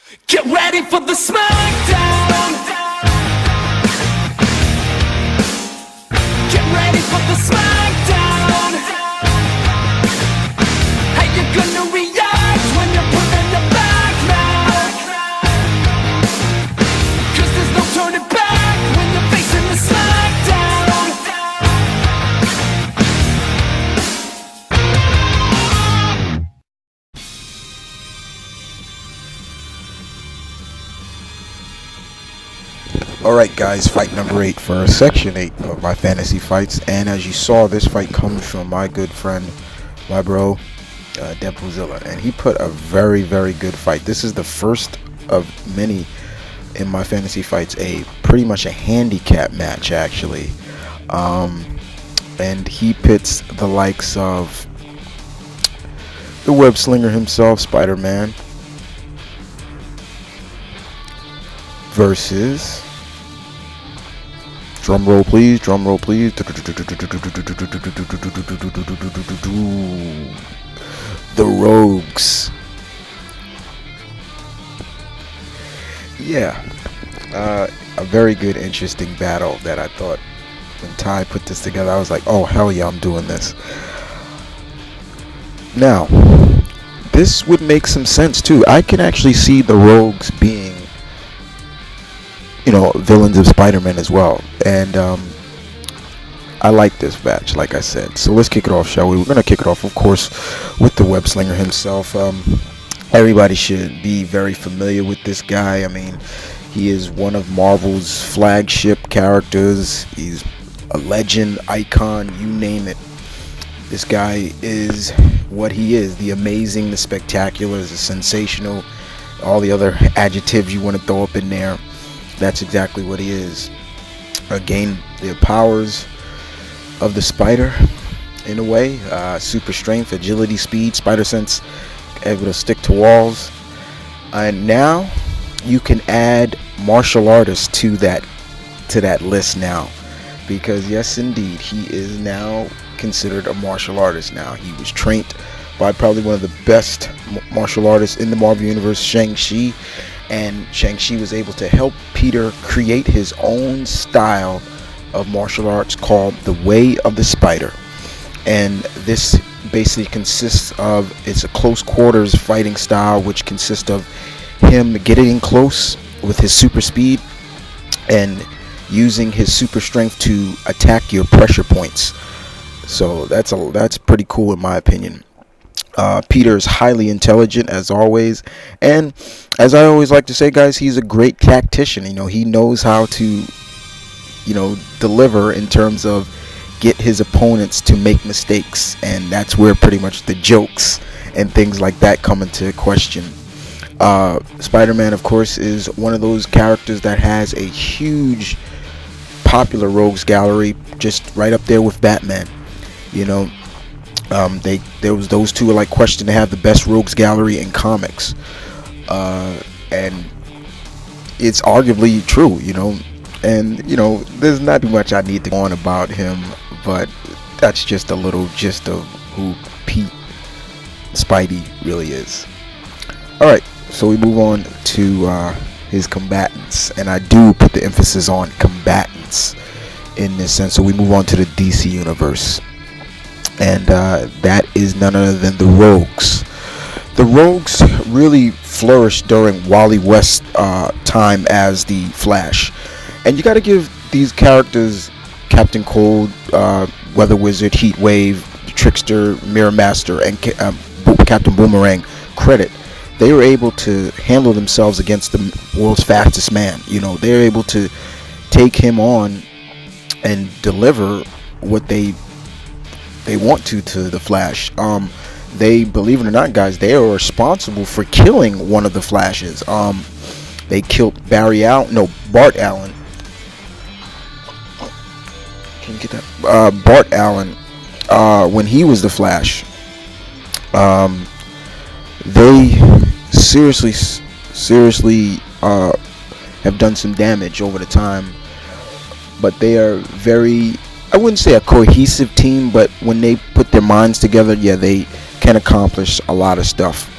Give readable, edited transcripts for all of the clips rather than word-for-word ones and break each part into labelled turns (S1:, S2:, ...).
S1: Get ready for the smackdown. Get ready for the smackdown. How you gonna react when you're put in the back now? 'Cause there's no turning back when you're facing the smackdown.
S2: Alright guys, fight number 8 for section 8 of my fantasy fights, and as you saw, this fight comes from my good friend, my bro, Deadpoolzilla, and he put a very good fight. This is the first of many in my fantasy fights, pretty much a handicap match actually, and he pits the likes of the web slinger himself, Spider-Man, versus, drum roll please, the Rogues. Yeah, a very good, interesting battle that I thought when Ty put this together, I was like, oh hell yeah, I'm doing this. Now, this would make some sense too. I can actually see the Rogues being, villains of Spider-Man as well, and I like this match, like I said. So let's kick it off, shall we? We're gonna kick it off, of course, with the web slinger himself. Everybody should be very familiar with this guy. I mean, he is one of Marvel's flagship characters. He's a legend, icon, you name it. This guy is what he is: the amazing, the spectacular, the sensational, all the other adjectives you want to throw up in there. That's exactly what he is. Again, the powers of the spider, in a way, super strength, agility, speed, spider sense, able to stick to walls, and now you can add martial artists to that list now, because yes indeed, he is now considered a martial artist. Now, he was trained by probably one of the best martial artists in the Marvel Universe, Shang-Chi, and Shang-Chi was able to help Peter create his own style of martial arts called the Way of the Spider. And this basically consists of, it's a close quarters fighting style, which consists of him getting close with his super speed and using his super strength to attack your pressure points. So that's pretty cool in my opinion. Peter is highly intelligent as always, and as I always like to say, guys, he's a great tactician. He knows how to deliver in terms of get his opponents to make mistakes, and that's where pretty much the jokes and things like that come into question. Spider-Man, of course, is one of those characters that has a huge popular rogues gallery, just right up there with Batman. Those two are like questioned to have the best rogues gallery in comics, and it's arguably true, and there's not too much I need to go on about him, but that's just a little gist of who Pete Spidey really is. Alright, so we move on to his combatants, and I do put the emphasis on combatants in this sense. So we move on to the DC universe, and that is none other than the Rogues. The Rogues really flourished during Wally West's time as the Flash, and you got to give these characters, Captain Cold, Weather Wizard, Heat Wave, Trickster, Mirror Master, and Captain Boomerang, credit. They were able to handle themselves against the world's fastest man. They're able to take him on and deliver what they want to the Flash. They, believe it or not, guys, they are responsible for killing one of the Flashes. They killed Bart Allen. Can you get that? Bart Allen, when he was the Flash. They seriously have done some damage over the time, but they are very, I wouldn't say a cohesive team, but when they put their minds together, yeah, they can accomplish a lot of stuff.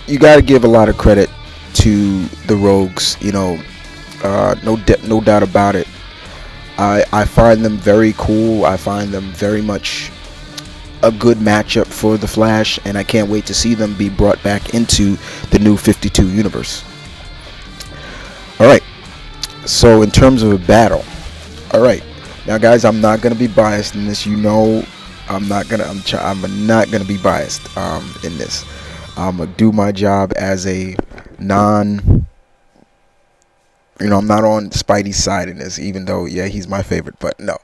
S2: you got to give a lot of credit to the Rogues. No doubt about it. I find them very cool. I find them very much a good matchup for the Flash, and I can't wait to see them be brought back into the new 52 universe. Alright, so in terms of a battle, alright, now guys, I'm not going to be biased in this. I'm not going to be biased in this. I'm going to do my job as a I'm not on Spidey's side in this, even though, yeah, he's my favorite, but no.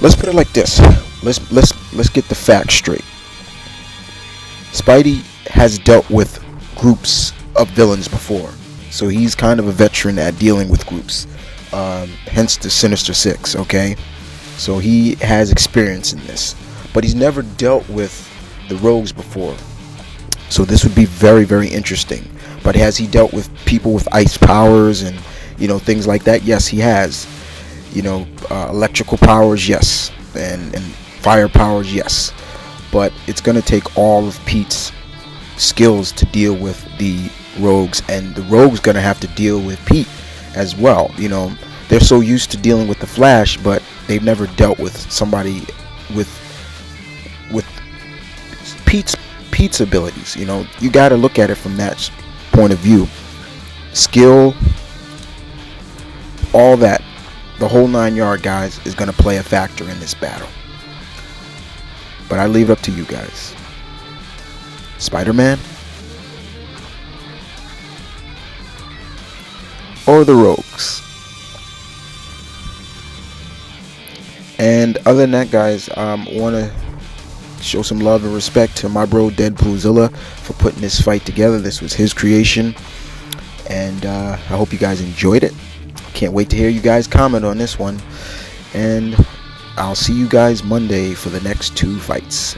S2: Let's put it like this. Let's get the facts straight. Spidey has dealt with groups of villains before, so he's kind of a veteran at dealing with groups. Hence the Sinister Six. Okay, so he has experience in this, but he's never dealt with the Rogues before. So this would be very, very interesting. But has he dealt with people with ice powers and things like that? Yes, he has. Electrical powers, yes, and fire powers, yes. But it's going to take all of Pete's skills to deal with the Rogues, and the Rogues going to have to deal with Pete as well. They're so used to dealing with the Flash, but they've never dealt with somebody with Pete's abilities. You got to look at it from that point of view. Skill, all that. The whole 9 yard, guys, is going to play a factor in this battle. But I leave it up to you guys. Spider-Man or the Rogues? And other than that, guys, want to show some love and respect to my bro Deadpoolzilla for putting this fight together. This was his creation, and I hope you guys enjoyed it. Can't wait to hear you guys comment on this one, and I'll see you guys Monday for the next 2 fights.